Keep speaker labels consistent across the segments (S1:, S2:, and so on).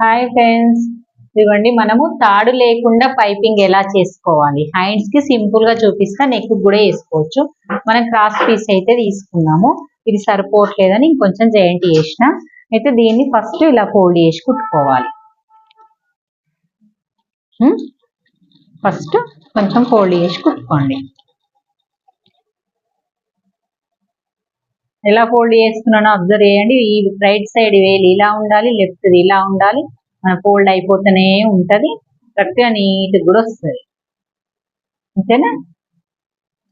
S1: Hi friends, ఇదిగోండి మనము తాడు లేకుండా పైపింగ్ ఎలా చేసుకోవాలి. హ్యాండ్స్ కి సింపుల్ గా చూపిస్తా, నెక్ కూడా వేసుకోవచ్చు. మనం క్రాస్ పీస్ అయితే తీసుకున్నాము. ఇది సరిపోవట్లేదని ఇంకొంచెం జాయింట్ చేసిన. అయితే దీన్ని ఫస్ట్ ఇలా ఫోల్డ్ చేసి కుట్టుకోవాలి. ఫస్ట్ కొంచెం ఫోల్డ్ చేసి కుట్టుకోండి. ఎలా ఫోల్డ్ చేస్తున్నానో అబ్జర్వ్ చేయండి. ఈ రైట్ సైడ్ వేలు ఇలా ఉండాలి, లెఫ్ట్ ఇలా ఉండాలి. ఫోల్డ్ అయిపోతూనే ఉంటది, కరెక్ట్గా నీట్ కూడా వస్తుంది. అంతేనా?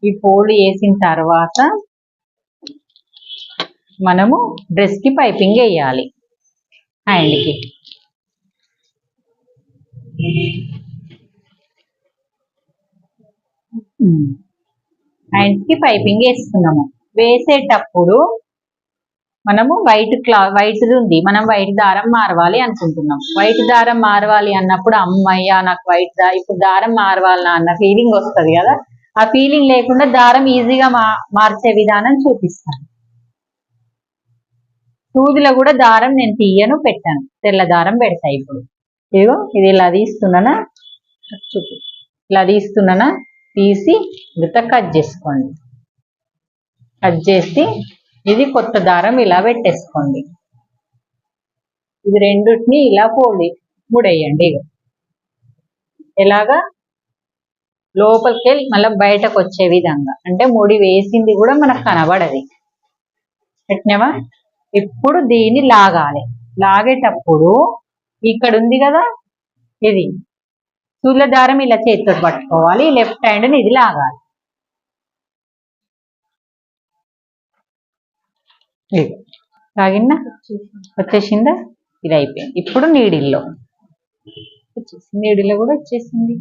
S1: ఈ ఫోల్డ్ చేసిన తర్వాత మనము డ్రెస్ కి పైపింగ్ వేయాలి. హ్యాండ్కి పైపింగ్ వేస్తున్నాము. వేసేటప్పుడు మనము వైట్ ఉంది, మనం వైట్ దారం మారవాలి అనుకుంటున్నాం. వైట్ దారం మారవాలి అన్నప్పుడు అమ్మయ్య నాకు ఇప్పుడు దారం మారవాలన్నా అన్న ఫీలింగ్ వస్తుంది కదా. ఆ ఫీలింగ్ లేకుండా దారం ఈజీగా మార్చే విధానం చూపిస్తాను. సూదిలో కూడా దారం నేను తీయను, పెట్టాను. తెల్ల దారం పెడతా. ఇప్పుడు ఇదిగో ఇది ఇలా తీస్తున్నానా, ఇలా తీస్తున్నానా, తీసి ఇంత కట్ చేసుకోండి. కట్ చేసి ఇది కొత్త దారం ఇలా పెట్టేసుకోండి. ఇది రెండుటిని ఇలా ముడేయండి. ఎలాగా లోపలికి వెళ్ళి మళ్ళీ బయటకు వచ్చే విధంగా, అంటే ముడి వేసింది కూడా మనకు కనబడది. పెట్టినావా? ఇప్పుడు దీన్ని లాగాలి. లాగేటప్పుడు ఇక్కడ ఉంది కదా, ఇది సూళ్ళ దారం ఇలా చేతితో పట్టుకోవాలి. లెఫ్ట్ హ్యాండ్ని ఇది లాగాలి. లాగినా వచ్చేసిందా? ఇది అయిపోయింది. ఇప్పుడు నీడిల్లో కూడా వచ్చేసింది.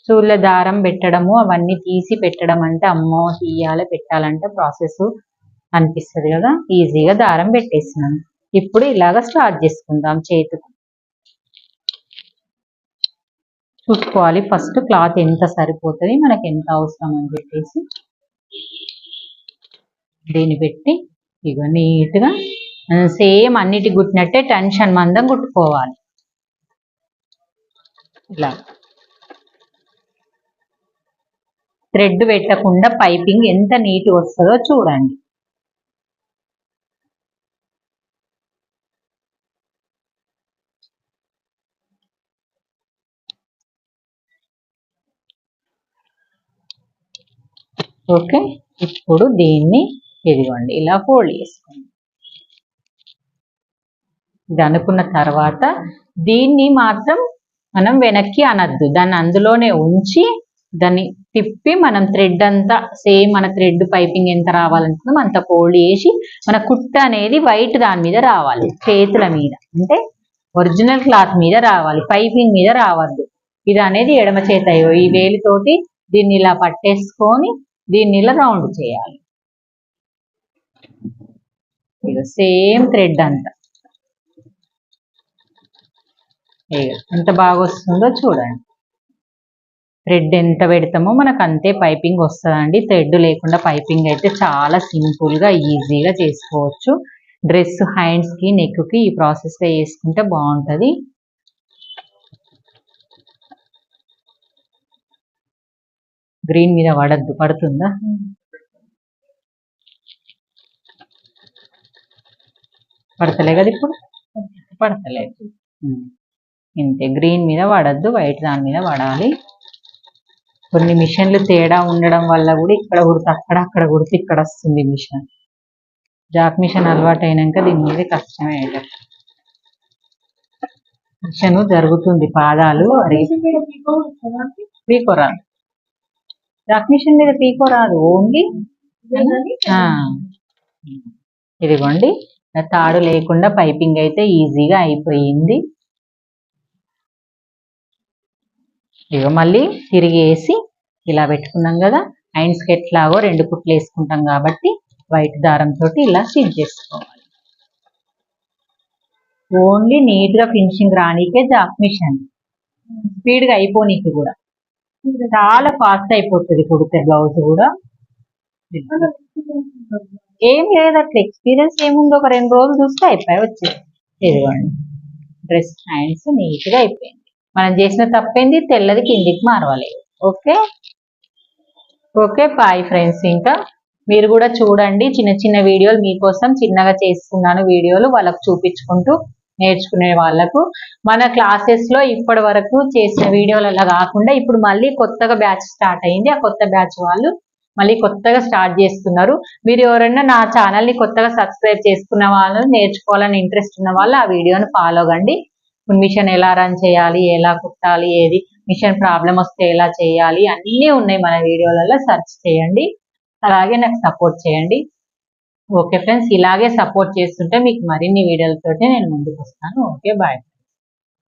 S1: సూళ్ళ దారం పెట్టడము అవన్నీ తీసి పెట్టడం అంటే అమ్మో తీయాలి పెట్టాలంటే ప్రాసెస్ అనిపిస్తుంది కదా. ఈజీగా దారం పెట్టేసినాను. ఇప్పుడు ఇలాగ స్టార్ట్ చేసుకుందాం. చేతికి చూసుకోవాలి ఫస్ట్ క్లాత్ ఎంత సరిపోతుంది, మనకి ఎంత అవసరం అని చెప్పేసి దీన్ని పెట్టి ఇక నీట్గా సేమ్ అన్నిటి కుట్టినట్టే టెన్షన్ మందం కుట్టుకోవాలి. ఇలా థ్రెడ్ పెట్టకుండా పైపింగ్ ఎంత నీట్ వస్తుందో చూడండి. ఓకే, ఇప్పుడు దీన్ని ఇదిగోండి ఇలా ఫోల్డ్ చేసుకోండి. ఇది అనుకున్న తర్వాత దీన్ని మాత్రం మనం వెనక్కి అనద్దు, దాన్ని అందులోనే ఉంచి దాన్ని తిప్పి మనం థ్రెడ్ అంతా సేమ్ మన థ్రెడ్ పైపింగ్ ఎంత రావాలనుకున్నాం అంత ఫోల్డ్ చేసి మన కుట్ట అనేది వైట్ దాని మీద రావాలి. చేతుల మీద అంటే ఒరిజినల్ క్లాత్ మీద రావాలి, పైపింగ్ మీద రావద్దు. ఇది అనేది ఎడమ చేత ఈ వేలితోటి దీన్ని ఇలా పట్టేసుకొని దీన్ని ఇలా రౌండ్ చేయాలి. ఇక సేమ్ థ్రెడ్ అంతా ఎంత బాగా వస్తుందో చూడండి. థ్రెడ్ ఎంత పెడతామో మనకు అంతే పైపింగ్ వస్తుందండి. థ్రెడ్ లేకుండా పైపింగ్ అయితే చాలా సింపుల్గా ఈజీగా చేసుకోవచ్చు. డ్రెస్ హ్యాండ్స్కి నెక్కి ఈ ప్రాసెస్లో చేసుకుంటే బాగుంటుంది. గ్రీన్ మీద పడద్దు, పడుతుందా? పడతలే కదా, ఇప్పుడు పడతలేదు. ఇంతే, గ్రీన్ మీద పడద్దు, వైట్ దాని మీద పడాలి. కొన్ని మిషన్లు తేడా ఉండడం వల్ల కూడా ఇక్కడ కుడితే అక్కడ కుడితే ఇక్కడ వస్తుంది మిషన్. జాక్ మిషన్ అలవాటు అయినాక దీని మీద కష్టమే. మిషన్ జరుగుతుంది, పాదాలు పీకోరాదు. జాక్ మిషన్ మీద పీకోరాదు, ఓన్లీ ఇదిగోండి తాడు లేకుండా పైపింగ్ అయితే ఈజీగా అయిపోయింది. ఇక మళ్ళీ తిరిగేసి ఇలా పెట్టుకున్నాం కదా. హ్యాండ్స్కి ఎట్లాగో 2 కుట్లు వేసుకుంటాం కాబట్టి వైట్ దారంతో ఇలా స్టిచ్ చేసుకోవాలి. ఓన్లీ నీట్గా ఫినిషింగ్ రానికే జాక్ మిషన్, స్పీడ్గా అయిపోనీకి కూడా చాలా ఫాస్ట్ అయిపోతుంది కుడితే బ్లౌజ్ కూడా. ఏం లేదు, అట్లా ఎక్స్పీరియన్స్ ఏముంది, ఒక 2 రోజులు చూస్తే అయిపోయి వచ్చేది. ఇదిగోండి డ్రెస్ హ్యాండ్స్ నీట్గా అయిపోయింది. మనం చేసిన తప్పేంది, తెల్లది కిందికి మారవలేదు. Okay okay bye friends. ఇంకా మీరు కూడా చూడండి, చిన్న చిన్న వీడియోలు మీకోసం చిన్నగా చేస్తున్నాను. వీడియోలు వాళ్ళకు చూపించుకుంటూ నేర్చుకునే వాళ్ళకు. మన క్లాసెస్లో ఇప్పటి వరకు చేసిన వీడియోలలో కాకుండా ఇప్పుడు మళ్ళీ కొత్తగా బ్యాచ్ స్టార్ట్ అయింది. ఆ కొత్త బ్యాచ్ వాళ్ళు మళ్ళీ కొత్తగా స్టార్ట్ చేస్తున్నారు. మీరు ఎవరైనా నా ఛానల్ని కొత్తగా సబ్స్క్రైబ్ చేసుకున్న వాళ్ళు, నేర్చుకోవాలని ఇంట్రెస్ట్ ఉన్న వాళ్ళు ఆ వీడియోని ఫాలో కండి. మిషన్ ఎలా రన్ చేయాలి, ఎలా కుట్టాలి, ఏది మిషన్ ప్రాబ్లం వస్తే ఎలా చేయాలి అన్నీ ఉన్నాయి మన వీడియోలలో. సెర్చ్ చేయండి, అలాగే నాకు సపోర్ట్ చేయండి. ఓకే ఫ్రెండ్స్, ఇలాగే సపోర్ట్ చేస్తుంటే మీకు మరిన్ని వీడియోలతోటి నేను ముందుకు వస్తాను. Okay bye.